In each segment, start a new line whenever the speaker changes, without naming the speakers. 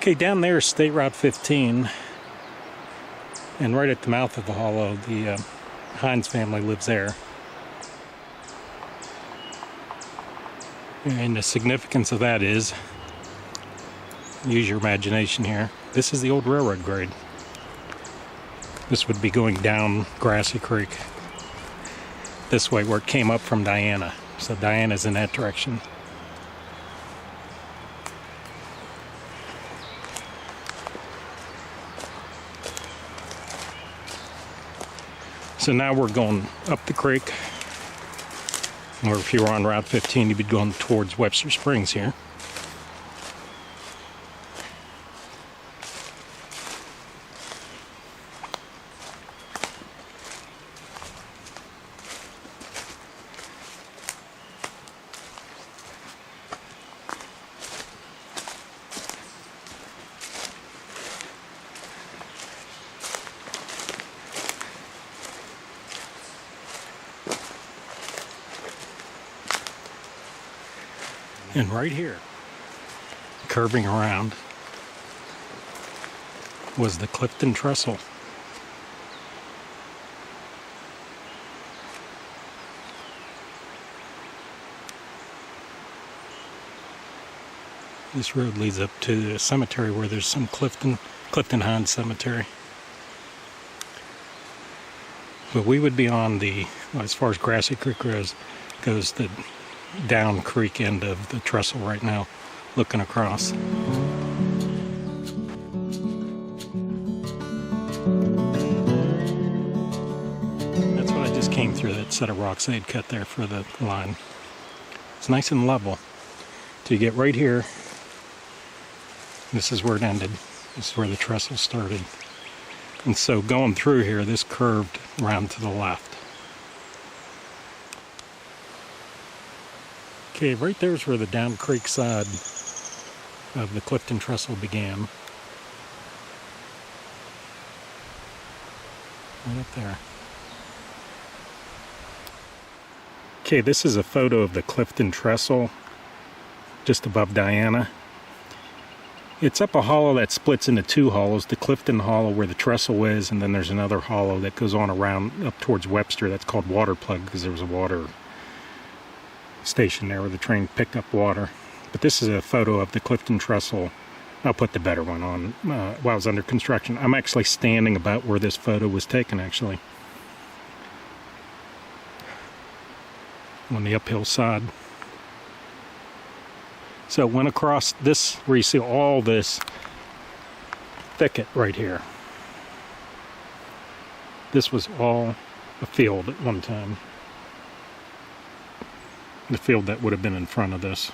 Okay, down there is State Route 15, and right at the mouth of the hollow, the Hines family lives there. And the significance of that is, use your imagination here, this is the old railroad grade. This would be going down Grassy Creek this way where it came up from Diana. So Diana's in that direction. So now we're going up the creek, or if you were on Route 15, you'd be going towards Webster Springs here. And right here, curving around, was the Clifton Trestle. This road leads up to a cemetery where there's some Clifton Hines Cemetery. But we would be on the, as far as Grassy Creek goes, the down creek end of the trestle right now, looking across. That's what I just came through, that set of rocks they had cut there for the line. It's nice and level. Till you get right here, this is where it ended. This is where the trestle started. And so going through here, this curved around to the left. Okay, right there's where the down creek side of the Clifton Trestle began. Right up there. Okay, this is a photo of the Clifton Trestle just above Diana. It's up a hollow that splits into two hollows. The Clifton Hollow where the trestle is, and then there's another hollow that goes on around up towards Webster. That's called Water Plug because there was a water station there where the train picked up water. But this is a photo of the Clifton Trestle. I'll put the better one on while it was under construction. I'm actually standing about where this photo was taken, actually, on the uphill side. So it went across this, where you see all this thicket right here. This was all a field at one time. The field that would have been in front of this.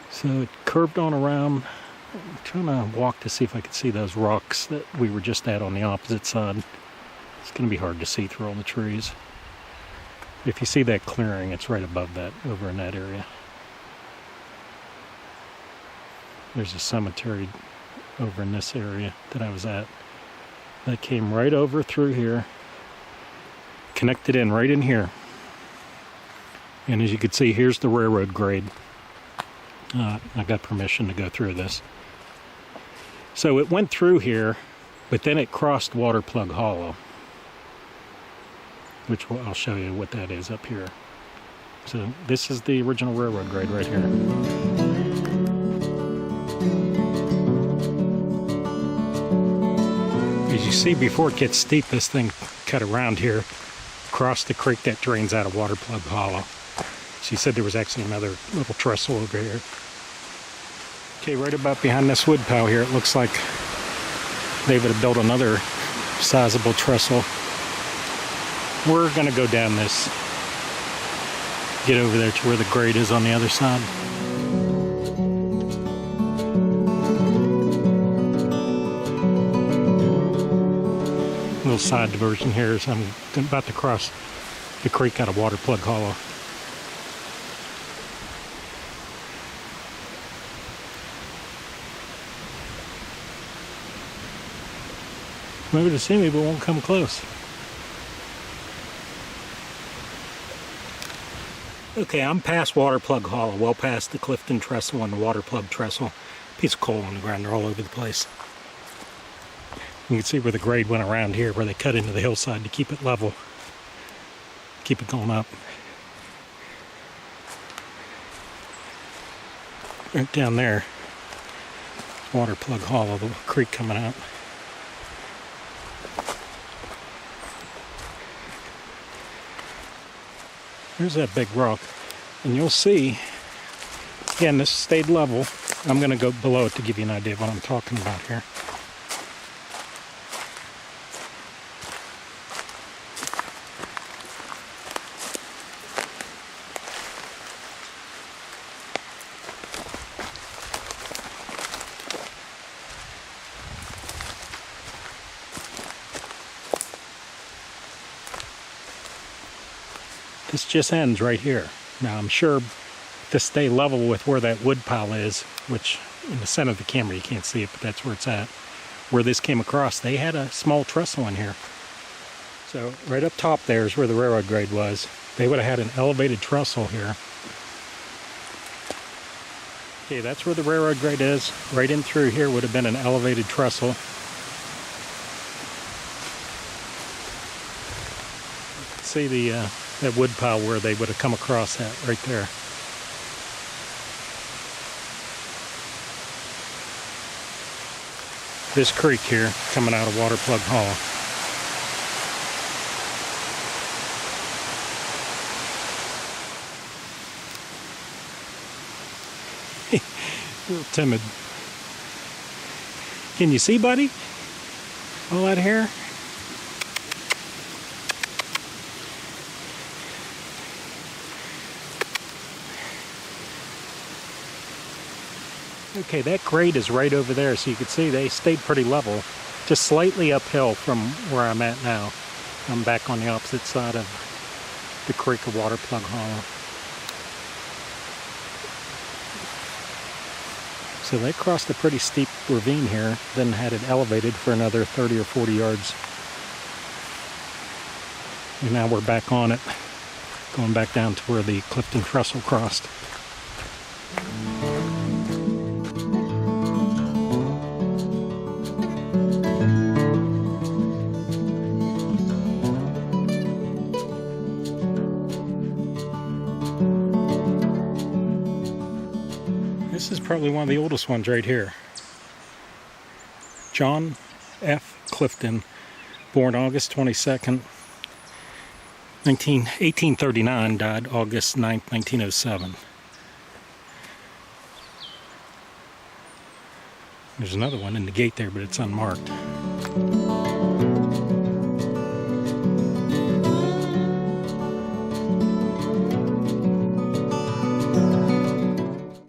So it curved on around. I'm trying to walk to see if I could see those rocks that we were just at on the opposite side. It's going to be hard to see through all the trees. If you see that clearing, it's right above that, over in that area. There's a cemetery over in this area that I was at. That came right over through here, connected in right in here. And as you can see, here's the railroad grade. I got permission to go through this. So it went through here, but then it crossed Water Plug Hollow, which I'll show you what that is up here. So this is the original railroad grade right here. As you see, before it gets steep, this thing cut around here, across the creek that drains out of Water Plug Hollow. She said there was actually another little trestle over here. Okay, right about behind this wood pile here, it looks like they would have built another sizable trestle. We're going to go down this, get over there to where the grade is on the other side. Little side diversion here as I'm about to cross the creek out of Water Plug Hollow. Maybe to see me, but won't come close. Okay, I'm past Waterplug Hollow, well past the Clifton Trestle and the Waterplug Trestle. Piece of coal on the ground, they're all over the place. You can see where the grade went around here, where they cut into the hillside to keep it level, keep it going up. Right down there, Waterplug Hollow, the creek coming out. Here's that big rock, and you'll see, again, this stayed level. I'm going to go below it to give you an idea of what I'm talking about here. This just ends right here. Now I'm sure to stay level with where that wood pile is, which in the center of the camera you can't see it, but that's where it's at. Where this came across, they had a small trestle in here. So right up top there is where the railroad grade was. They would have had an elevated trestle here. Okay, that's where the railroad grade is. Right in through here would have been an elevated trestle. See the that wood pile where they would have come across that right there. This creek here coming out of Waterplug Hollow. A little timid. Can you see, buddy? All that hair? Okay, that grade is right over there, so you can see they stayed pretty level, just slightly uphill from where I'm at now. I'm back on the opposite side of the creek of Waterplug Hollow. So they crossed a pretty steep ravine here, then had it elevated for another 30 or 40 yards. And now we're back on it, going back down to where the Clifton Trestle crossed. This is probably one of the oldest ones right here. John F. Clifton, born August 22nd, 1839, died August 9th, 1907. There's another one in the gate there, but it's unmarked.